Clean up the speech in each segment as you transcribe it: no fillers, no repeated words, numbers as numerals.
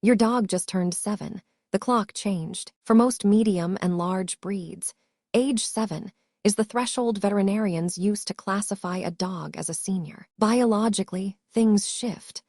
Your dog just turned 7. The clock changed. For most medium and large breeds, age 7 is the threshold veterinarians use to classify a dog as a senior. Biologically, things shift.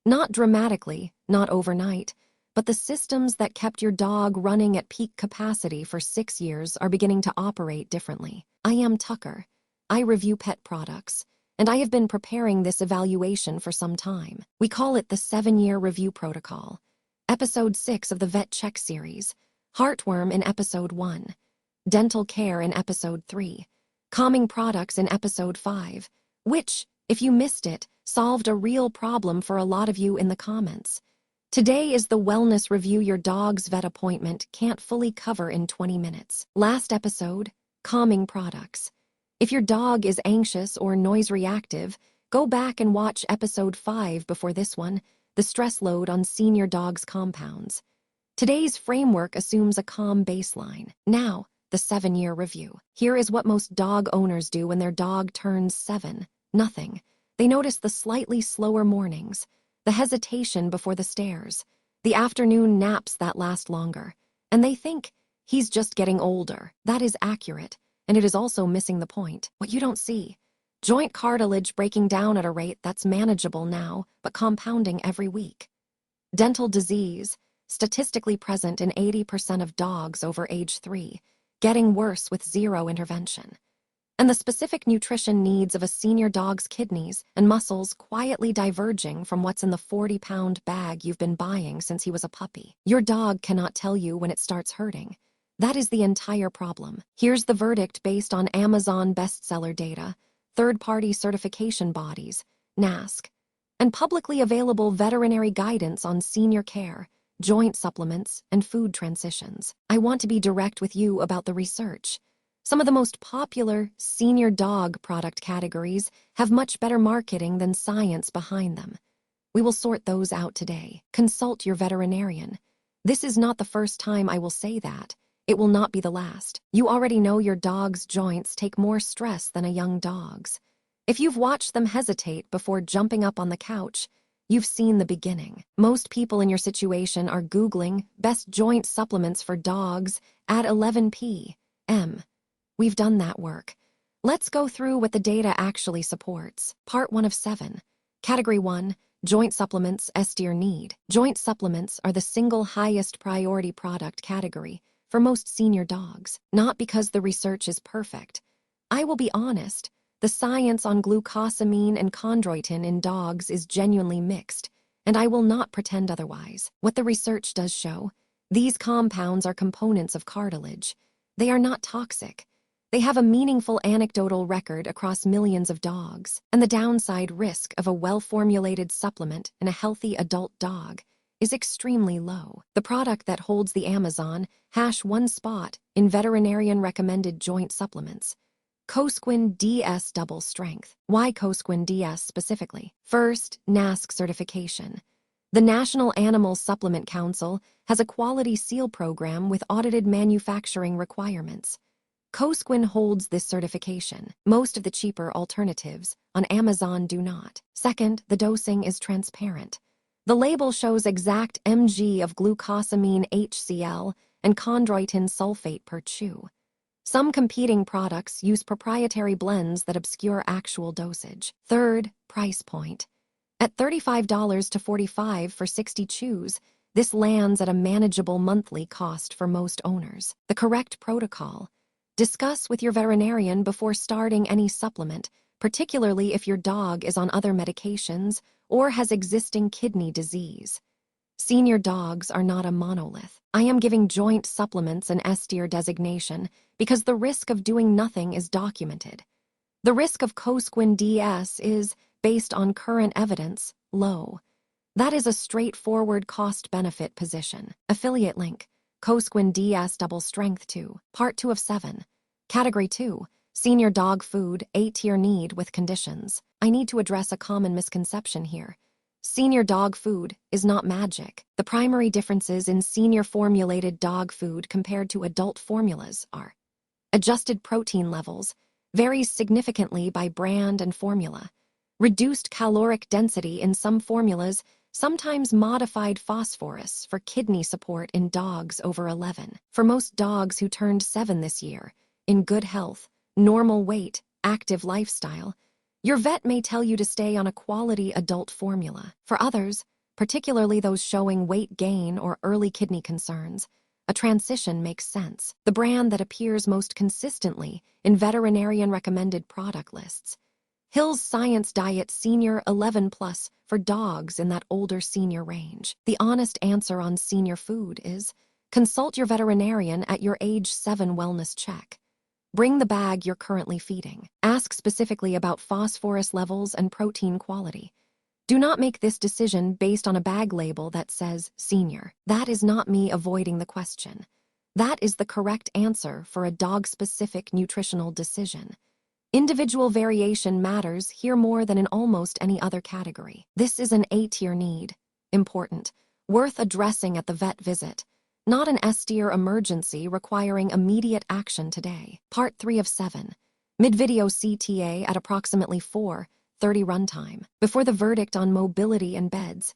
Not dramatically, not overnight, but the systems that kept your dog running at peak capacity for 6 years are beginning to operate differently. I am Tucker. I review pet products, and I have been preparing this evaluation for some time. We call it the 7-year review protocol. Episode 6 of the Vet Check series. Heartworm in Episode 1. Dental care in Episode 3. Calming products in Episode 5, which, if you missed it, solved a real problem for a lot of you in the comments. Today is the wellness review your dog's vet appointment can't fully cover in 20 minutes. Last episode, calming products. If your dog is anxious or noise reactive, go back and watch Episode 5 before this one, the stress load on senior dogs' compounds. Today's framework assumes a calm baseline. Now, the 7-year review. Here is what most dog owners do when their dog turns 7. Nothing. They notice the slightly slower mornings, the hesitation before the stairs, the afternoon naps that last longer, and they think, he's just getting older. That is accurate, and it is also missing the point. What you don't see. Joint cartilage breaking down at a rate that's manageable now, but compounding every week. Dental disease, statistically present in 80% of dogs over age 3, getting worse with zero intervention. And the specific nutrition needs of a senior dog's kidneys and muscles quietly diverging from what's in the 40-pound bag you've been buying since he was a puppy. Your dog cannot tell you when it starts hurting. That is the entire problem. Here's the verdict based on Amazon bestseller data, third-party certification bodies, NASC, and publicly available veterinary guidance on senior care, joint supplements, and food transitions. I want to be direct with you about the research. Some of the most popular senior dog product categories have much better marketing than science behind them. We will sort those out today. Consult your veterinarian. This is not the first time I will say that. It will not be the last. You already know your dog's joints take more stress than a young dog's. If you've watched them hesitate before jumping up on the couch, you've seen the beginning. Most people in your situation are Googling best joint supplements for dogs at 11 p.m. We've done that work. Let's go through what the data actually supports. Part 1 of 7. Category 1, joint supplements S-tier need. Joint supplements are the single highest priority product category for most senior dogs, not because the research is perfect. I will be honest, the science on glucosamine and chondroitin in dogs is genuinely mixed, and I will not pretend otherwise. What the research does show, these compounds are components of cartilage. They are not toxic. They have a meaningful anecdotal record across millions of dogs, and the downside risk of a well-formulated supplement in a healthy adult dog is extremely low. The product that holds the Amazon #1 spot in veterinarian-recommended joint supplements, Cosequin DS Double Strength. Why Cosequin DS specifically? First, NASC certification. The National Animal Supplement Council has a quality seal program with audited manufacturing requirements. Cosequin holds this certification. Most of the cheaper alternatives on Amazon do not. Second, the dosing is transparent. The label shows exact mg of glucosamine HCl and chondroitin sulfate per chew. Some competing products use proprietary blends that obscure actual dosage. Third, price point. At $35 to $45 for 60 chews, this lands at a manageable monthly cost for most owners. The correct protocol. Discuss with your veterinarian before starting any supplement, particularly if your dog is on other medications or has existing kidney disease. Senior dogs are not a monolith. I am giving joint supplements an S-tier designation because the risk of doing nothing is documented. The risk of Cosequin DS is, based on current evidence, low. That is a straightforward cost-benefit position. Affiliate link. Cosequin DS Double Strength 2, Part 2 of 7. Category 2, Senior Dog Food, A-tier need with conditions. I need to address a common misconception here. Senior dog food is not magic. The primary differences in senior formulated dog food compared to adult formulas are: adjusted protein levels, varies significantly by brand and formula. Reduced caloric density in some formulas, sometimes modified phosphorus for kidney support in dogs over 11. For most dogs who turned 7 this year, in good health, normal weight, active lifestyle, your vet may tell you to stay on a quality adult formula. For others, particularly those showing weight gain or early kidney concerns, a transition makes sense. The brand that appears most consistently in veterinarian-recommended product lists: Hill's Science Diet Senior 11 Plus for dogs in that older senior range. The honest answer on senior food is consult your veterinarian at your age 7 wellness check. Bring the bag you're currently feeding. Ask specifically about phosphorus levels and protein quality. Do not make this decision based on a bag label that says senior. That is not me avoiding the question. That is the correct answer for a dog-specific nutritional decision. Individual variation matters here more than in almost any other category. This is an A-tier need. Important. Worth addressing at the vet visit. Not an S-tier emergency requiring immediate action today. Part 3 of 7. Mid-video CTA at approximately 4:30 runtime. Before the verdict on mobility and beds.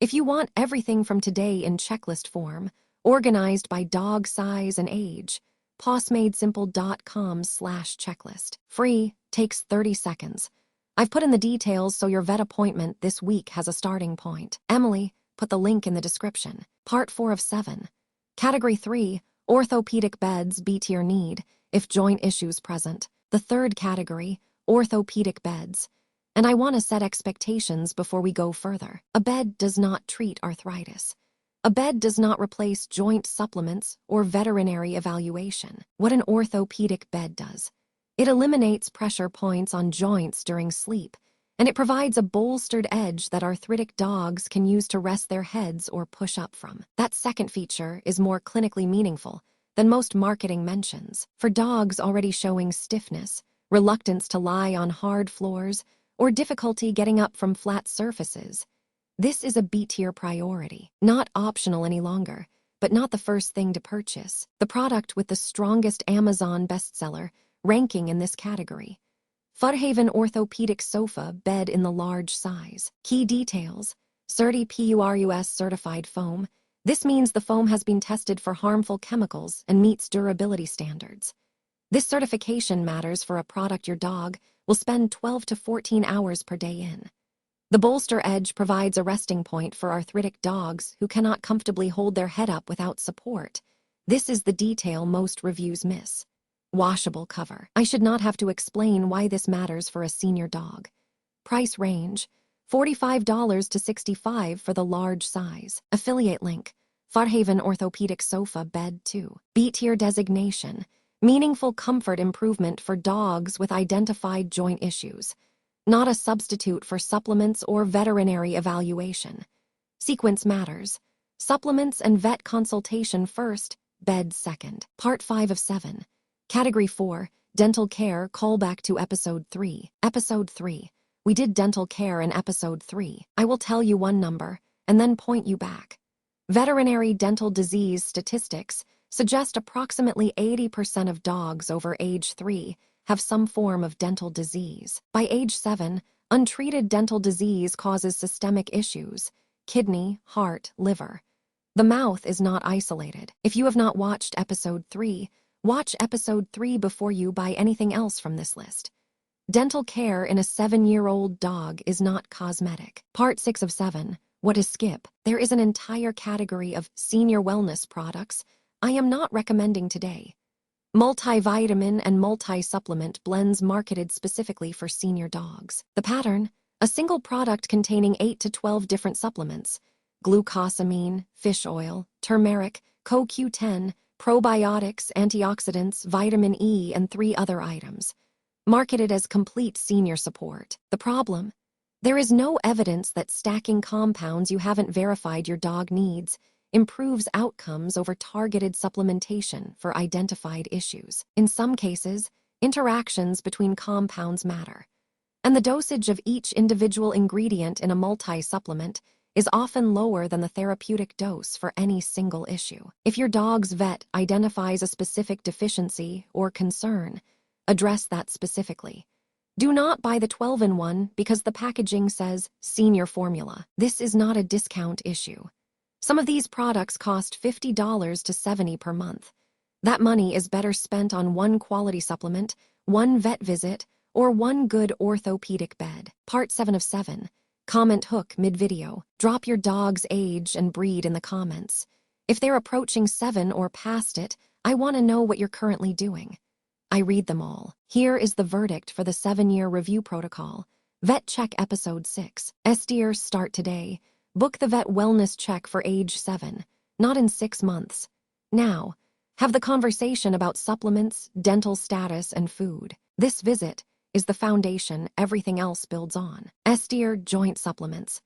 If you want everything from today in checklist form, organized by dog size and age, pawsmadesimple.com/checklist. Free, takes 30 seconds. I've put in the details so your vet appointment this week has a starting point. Emily, put the link in the description. Part 4 of 7. Category 3, orthopedic beds B-tier need, if joint issues present. The third category, orthopedic beds. And I want to set expectations before we go further. A bed does not treat arthritis. A bed does not replace joint supplements or veterinary evaluation. What an orthopedic bed does: it eliminates pressure points on joints during sleep, and it provides a bolstered edge that arthritic dogs can use to rest their heads or push up from. That second feature is more clinically meaningful than most marketing mentions. For dogs already showing stiffness, reluctance to lie on hard floors, or difficulty getting up from flat surfaces, this is a B-tier priority. Not optional any longer, but not the first thing to purchase. The product with the strongest Amazon bestseller ranking in this category. Fudhaven Orthopedic Sofa Bed in the large size. Key details: CertiPURUS certified foam. This means the foam has been tested for harmful chemicals and meets durability standards. This certification matters for a product your dog will spend 12 to 14 hours per day in. The bolster edge provides a resting point for arthritic dogs who cannot comfortably hold their head up without support. This is the detail most reviews miss. Washable cover. I should not have to explain why this matters for a senior dog. Price range: $45 to $65 for the large size. Affiliate link: Fudhaven Orthopedic Sofa Bed 2. B-tier designation: meaningful comfort improvement for dogs with identified joint issues. Not a substitute for supplements or veterinary evaluation. Sequence matters: supplements and vet consultation first, bed second. Part 5 of 7. Category 4, dental care. Callback to Episode 3. Episode 3. We did dental care in Episode 3. I will tell you one number, and then point you back. Veterinary dental disease statistics suggest approximately 80% of dogs over age 3 have some form of dental disease. By age 7, untreated dental disease causes systemic issues: kidney, heart, liver. The mouth is not isolated. If you have not watched Episode 3, watch Episode 3 before you buy anything else from this list. Dental care in a 7-year-old dog is not cosmetic. Part 6 of 7. What is skip? There is an entire category of senior wellness products I am not recommending today. Multivitamin and multi-supplement blends marketed specifically for senior dogs. The pattern: a single product containing 8 to 12 different supplements: glucosamine, fish oil, turmeric, CoQ10, probiotics, antioxidants, vitamin E, and 3 other items. Marketed as complete senior support. The problem: there is no evidence that stacking compounds you haven't verified your dog needs improves outcomes over targeted supplementation for identified issues. In some cases, interactions between compounds matter, and the dosage of each individual ingredient in a multi-supplement is often lower than the therapeutic dose for any single issue. If your dog's vet identifies a specific deficiency or concern, address that specifically. Do not buy the 12-in-1 because the packaging says senior formula. This is not a discount issue. Some of these products cost $50 to $70 per month. That money is better spent on one quality supplement, one vet visit, or one good orthopedic bed. Part 7 of 7. Comment hook mid-video. Drop your dog's age and breed in the comments. If they're approaching 7 or past it, I want to know what you're currently doing. I read them all. Here is the verdict for the 7-year review protocol. Vet Check Episode 6. Steers start today. Book the vet wellness check for age 7, not in 6 months. Now, have the conversation about supplements, dental status, and food. This visit is the foundation everything else builds on. Steer joint supplements.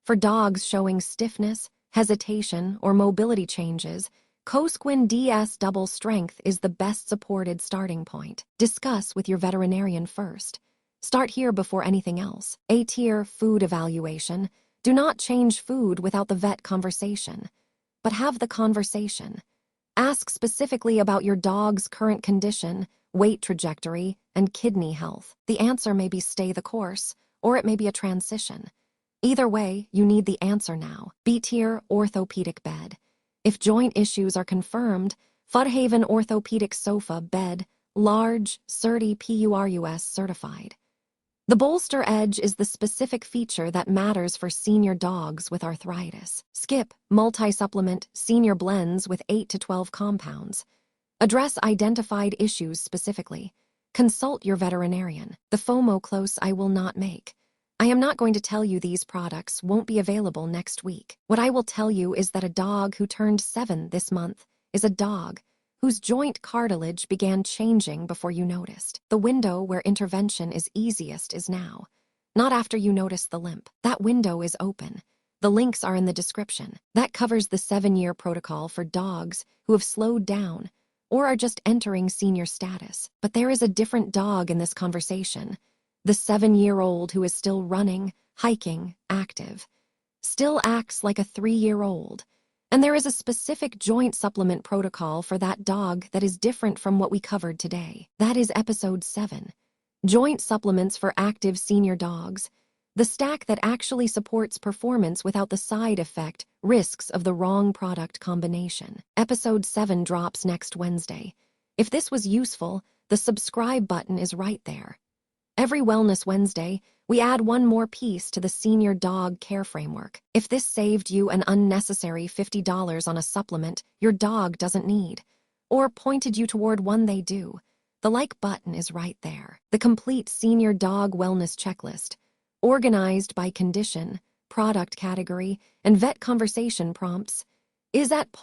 For dogs showing stiffness, hesitation, or mobility changes, Cosequin DS Double Strength is the best supported starting point. Discuss with your veterinarian first. Start here before anything else. A-tier food evaluation. Do not change food without the vet conversation. But have the conversation. Ask specifically about your dog's current condition, weight trajectory, and kidney health. The answer may be stay the course, or it may be a transition. Either way, you need the answer now. B-tier orthopedic bed. If joint issues are confirmed, Fudhaven orthopedic sofa bed, large, CERTI PURUS certified. The bolster edge is the specific feature that matters for senior dogs with arthritis. Skip multi-supplement senior blends with 8 to 12 compounds. Address identified issues specifically. Consult your veterinarian. The FOMO close I will not make. I am not going to tell you these products won't be available next week. What I will tell you is that a dog who turned 7 this month is a dog whose joint cartilage began changing before you noticed. The window where intervention is easiest is now, not after you notice the limp. That window is open. The links are in the description. That covers the 7-year protocol for dogs who have slowed down or are just entering senior status. But there is a different dog in this conversation. The 7-year-old who is still running, hiking, active, still acts like a 3-year-old. And there is a specific joint supplement protocol for that dog that is different from what we covered today. That is Episode 7. Joint supplements for active senior dogs. The stack that actually supports performance without the side effect risks of the wrong product combination. Episode 7 drops next Wednesday. If this was useful, the subscribe button is right there. Every Wellness Wednesday, we add one more piece to the senior dog care framework. If this saved you an unnecessary $50 on a supplement your dog doesn't need, or pointed you toward one they do, the like button is right there. The complete senior dog wellness checklist, organized by condition, product category, and vet conversation prompts, is at Paws.